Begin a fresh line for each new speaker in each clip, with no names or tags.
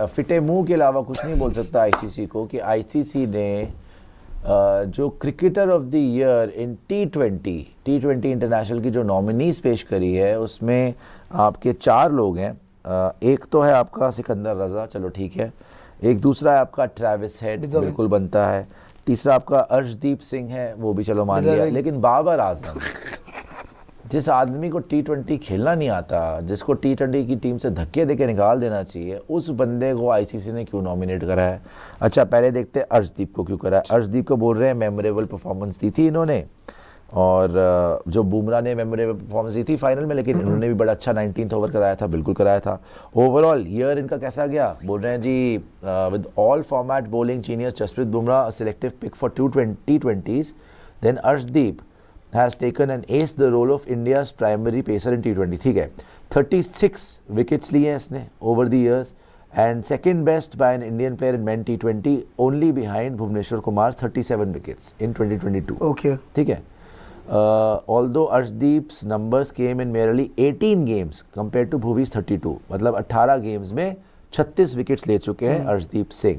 फिटे मुंह के अलावा कुछ नहीं बोल सकता आईसीसी को कि आईसीसी ने जो cricketer of the year in T20 international की जो नॉमिनीज पेश करी है उसमें आपके 4 लोग हैं। एक तो है आपका सिकंदर रजा, चलो ठीक है। एक दूसरा है आपका ट्रेविस हेड, बिल्कुल बनता है। तीसरा आपका अर्शदीप सिंह है, वो भी चलो मान लिया। लेकिन बाबर आजम, जिस आदमी को टी20 खेलना नहीं आता, जिसको टी20 की टीम से धक्के देके निकाल देना चाहिए, उस बंदे को आईसीसी ने क्यों नॉमिनेट करा है? अच्छा पहले देखते हैं अर्शदीप को क्यों करा है। अर्शदीप को बोल रहे हैं मेमोरेबल परफॉर्मेंस दी थी इन्होंने, और जो बुमराह ने मेमोरेबल परफॉर्मेंस दी थी फाइनल में, लेकिन इन्होंने भी बड़ा अच्छा 19th ओवर कराया था, बिल्कुल कराया था। ओवरऑल ईयर इनका कैसा गया? बोल रहे हैं जी with all format bowling genius Jasprit Bumrah selective pick for T20s, then Arshdeep has taken and aced the role of India's primary pacer in T20. ठीक है, 36 wickets लिए हैं इसने over the years and second best by an Indian player in men T20, only behind Bhuvneshwar Kumar's 37 wickets in 2022.
Okay.
ठीक है. Although Arshdeep's numbers came in merely 18 games compared to Bhuvi's 32, मतलब 18 games में 36 wickets ले चुके हैं Arshdeep Singh.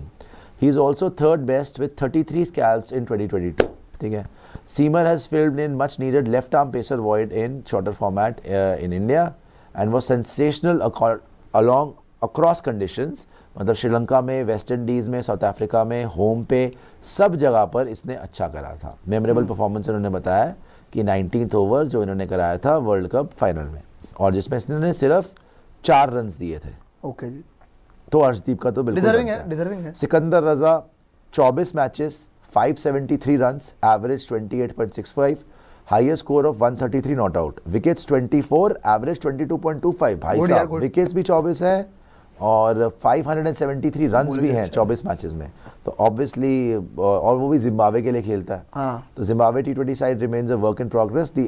He is also third best with 33 scalps in 2022. ठीक है. Seamer has filled in much needed left arm pacer void in shorter format in India and was sensational along across conditions. मतलब श्रीलंका में, West Indies में, south Africa में, home पे, सब जगह पर इसने अच्छा करा था। मेमोरेबल परफॉर्मेंस इन्होंने बताया कि 19th ओवर जो इन्होंने कराया था वर्ल्ड कप फाइनल में, और जिसमें इसने सिर्फ 4 रन दिए थे।
ओके जी।
तो अर्शदीप का तो बिल्कुल
डिजर्विंग है।
सिकंदर रजा 24 matches, 573 runs, average 28.65, highest score of 133 not out, wickets 24, average 22.25। भाई साहब विकेट्स भी 24 है और 573 रन्स भी हैं 24 मैचेस में, तो ऑब्वियसली, और वो भी जिम्बाब्वे के लिए खेलता है।
हाँ।
तो Zimbabwe T20 side remains a work in progress. The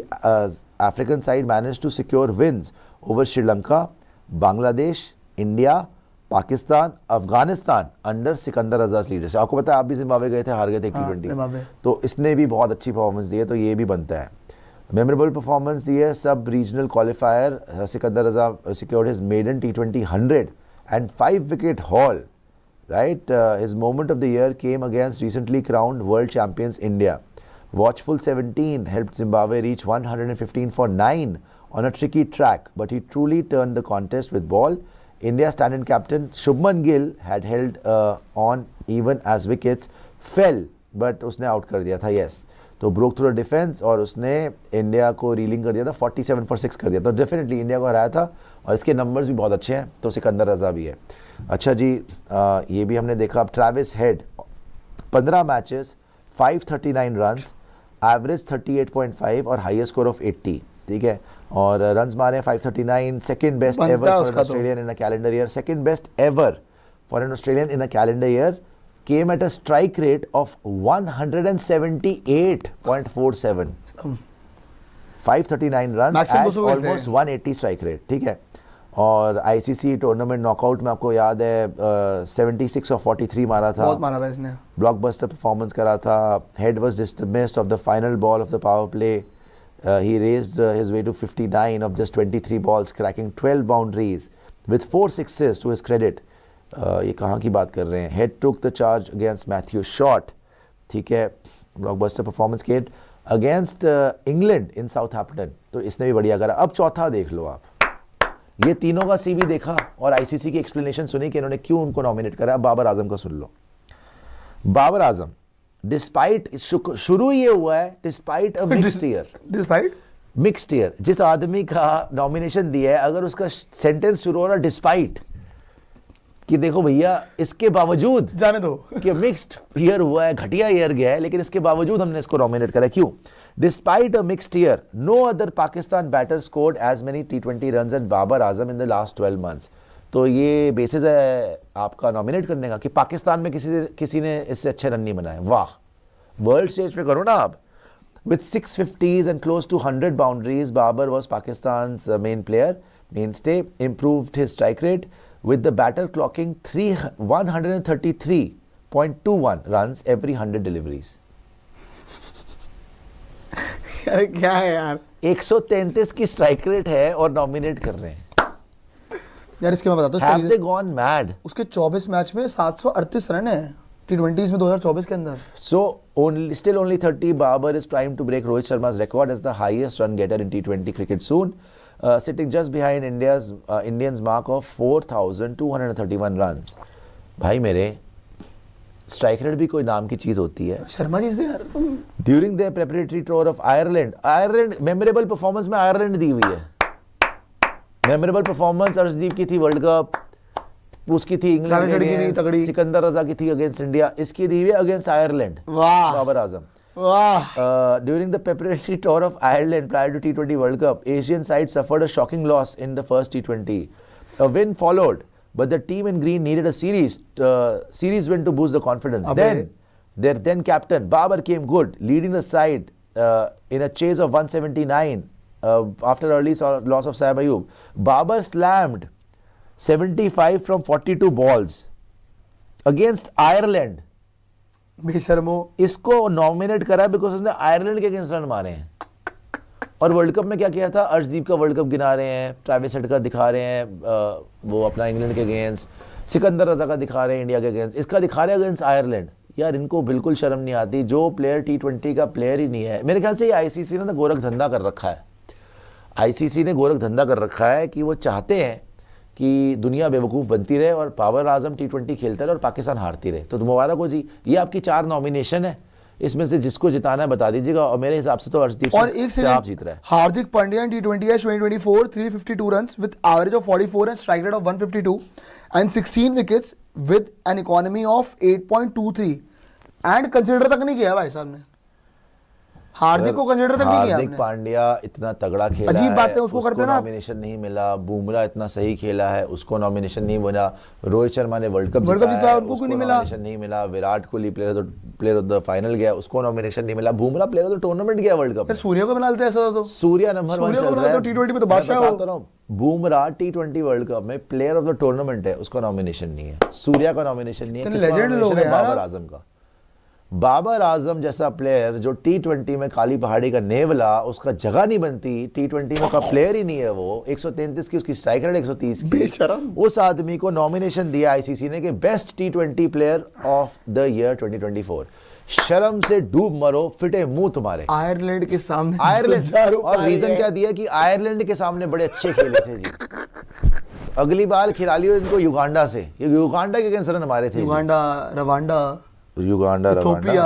African side manage to secure wins over Sri Lanka, Bangladesh, India, Pakistan, Afghanistan under Sikandar Raza's leadership. आपको पता है आप भी जिम्बाब्वे गए थे, हार गए थे T20, तो इसने भी बहुत अच्छी परफॉर्मेंस दी है, तो ये भी बनता है। मेमोरेबल परफॉर्मेंस दी है सब regional qualifier. Sikandar Raza secured his maiden T20 100 and 5 wicket haul, right? His moment of the year came against recently crowned world champions India. Watchful 17 helped Zimbabwe reach 115 for 9 on a tricky track, but he truly turned the contest with ball. India's stand-in captain Shubman Gill had held on even as wickets fell, but उसने out कर दिया था। yes, तो broke through the defence और उसने India को railing कर दिया था, 47 for 6 कर दिया, तो डेफिनेटली इंडिया को हराया था और इसके नंबर्स भी बहुत अच्छे हैं, तो सिकंदर रजा भी है। अच्छा जी, ये भी हमने देखा। अब Travis head 15 matches, 539 runs, average 38.5 और हाईएस्ट स्कोर ऑफ 80। ठीक है, और रन्स मारे 539, second best ever for an Australian in a calendar year, second best ever for an Australian in a calendar year, came at a strike rate of 178.47, 539 runs at almost 180 strike rate। ठीक है, और ICC tournament knockout में आपको याद है 76 और 43 मारा था,
बहुत मारा इसने,
ब्लॉकबस्टर परफॉर्मेंस करा था। Head was dismissed of the final ball of the power play. He raised his way to 59 of just 23 balls, cracking 12 boundaries with 4 sixes to his credit। ये कहाँ की बात कर रहे हैं? Head took the charge against Matthew Short. ठीक है, blockbuster performance Kate against England in Southampton, तो इसने भी बढ़िया करा। अब चौथा देख लो आप, ये तीनों का सीवी देखा और आईसीसी की एक्सप्लेनेशन सुनी कि इन्होंने क्यों उनको नॉमिनेट करा। बाबर आजम का सुन लो। बाबर आजम डिस्पाइट, शुरू ये हुआ है despite a mixed year,
despite
mixed year, जिस आदमी का नॉमिनेशन दिया है अगर उसका सेंटेंस शुरू हो रहा डिस्पाइट, कि देखो भैया इसके बावजूद,
जाने दो
कि मिक्स्ड ईयर हुआ है, घटिया ईयर गया है, लेकिन इसके बावजूद हमने इसको नॉमिनेट करा। क्यों? Despite a mixed year, no other Pakistan batter scored as many T20 runs as Babar Azam in the last 12 months। तो ये बेसिस है आपका नॉमिनेट करने का कि पाकिस्तान में किसी ने इससे अच्छे रन नहीं बनाए। वाह, वर्ल्ड स्टेज पे करो ना आप। With 650s and close to 100 boundaries, Babar was Pakistan's main player, mainstay, improved his strike rate, with the batter clocking 133.21 runs every 100 deliveries।
अरे क्या है यार,
133 की स्ट्राइक रेट है और नॉमिनेट कर रहे हैं।
यार इसके मैं बताता हूँ इसका
Have they
reason-
gone mad?
उसके 24 मैच में 738 रन है T20s में 2024 के अंदर.
So still only 30. Babar is primed to break Rohit Sharma's record as the highest run getter in T20 cricket soon, sitting just behind Indians mark of 4,231 runs. भाई मेरे strike rate भी कोई नाम की चीज होती है.
शर्मा जी से यार तुम
During their preparatory tour of Ireland memorable performance में आयरलैंड दी हुई है. मेमोरेबल परफॉर्मेंस अर्शदीप की थी वर्ल्ड कप, उसकी थी
ट्रैविस हेड की थी
इंग्लैंड,
तगड़ी.
सिकंदर रजा की थी अगेंस्ट इंडिया, इसकी दी हुई है अगेंस्ट आयरलैंड.
वाह
बाबर आजम.
वाह
During the preparatory tour of Ireland prior to T20 World Cup, Asian side suffered a shocking loss in the first T20. A win followed, but the team in green needed a series win to boost the confidence.
Abhi.
Then, their then captain Babar came good, leading the side in a chase of 179 after early loss of Saib Ayub. Babar slammed 75 from 42 balls against Ireland.
बेशर्मो.
इसको nominate करा because उसने Ireland के against run मारे हैं. और world cup में क्या किया था, अर्शदीप का वर्ल्ड कप गिना रहे हैं, ट्रैविस हेड का दिखा रहे हैं वो अपना इंग्लैंड के अगेंस्ट, सिकंदर रजा का दिखा रहे हैं इंडिया के अगेंस्ट, इसका दिखा रहे हैं अगेंस्ट आयरलैंड. यार इनको बिल्कुल शर्म नहीं आती. जो प्लेयर T20 का प्लेयर ही नहीं है, मेरे ख्याल से ये आईसीसी ने गोरख धंधा कर रखा है. आईसीसी ने गोरख धंधा कर रखा है कि वो चाहते हैं कि दुनिया बेवकूफ़ बनती रहे और बाबर आजम T20 खेलते रहे और पाकिस्तान हारती रहे. तो मुबारक हो जी, ये आपकी 4 नॉमिनेशन है, इसमें से जिसको जिताना है बता दीजिएगा. और मेरे हिसाब से तो अर्शदीप
और एक
से आप जीत रहे हैं.
Hardik Pandya in T20 as 2024 352 runs with average of 44 and strike rate of 152 and 16 wickets with an economy of 8.23 and consider तक नहीं किया भाई साहब ने. हार्दिक को कंसीडर तक नहीं किया
हार्दिक
आपने.
पांड्या इतना तगड़ा खेला
अजीब
है,
बात है, उसको करते ना आप.
नॉमिनेशन नहीं मिला. बुमराह इतना सही खेला है, उसको नॉमिनेशन नहीं मिला. रोहित शर्मा ने वर्ल्ड कप
जीता है, उनको क्यों नहीं मिला?
नॉमिनेशन नहीं मिला. Virat Kohli player of the final गया, उसको नॉमिनेशन नहीं मिला. Bumrah player of the tournament गया वर्ल्ड कप.
फिर सूर्य को मिला लेते ऐसा तो.
सूर्या नंबर 1
सूर्य को
चल
मिला
रहा है.
तो T20 में तो बादशाह
मैं
हो.
बताता हूं, बुमराह T20 वर्ल्ड कप में प्लेयर ऑफ द टूर्नामेंट है, उसका नॉमिनेशन नहीं है. सूर्या का नॉमिनेशन नहीं है.
इतने
किसका
legend लोग
nomination
हैं
है?
यार.
बाबर आजम का. बाबर आजम जैसा प्लेयर जो T20 में काली पहाड़ी का नेवला, उसका जगह नहीं बनती. T20 में का प्लेयर ही नहीं है वो. 133 की उसकी स्ट्राइक रेट 130 की.
बेशरम.
उस आदमी को नॉमिनेशन दिया आईसीसी ने कि best T20 player of the year 2024. शर्म से डूब मरो, फिटे मुंह तुम्हारे.
आयरलैंड के सामने
आयरलैंड. और रीजन क्या दिया कि आयरलैंड के सामने बड़े अच्छे खेले थे जी. अगली बार खिला लियो इनको युगांडा से. युगांडा के अगेंस्ट रन हमारे थे.
Uganda, Rwanda,
Uganda,
Ethiopia.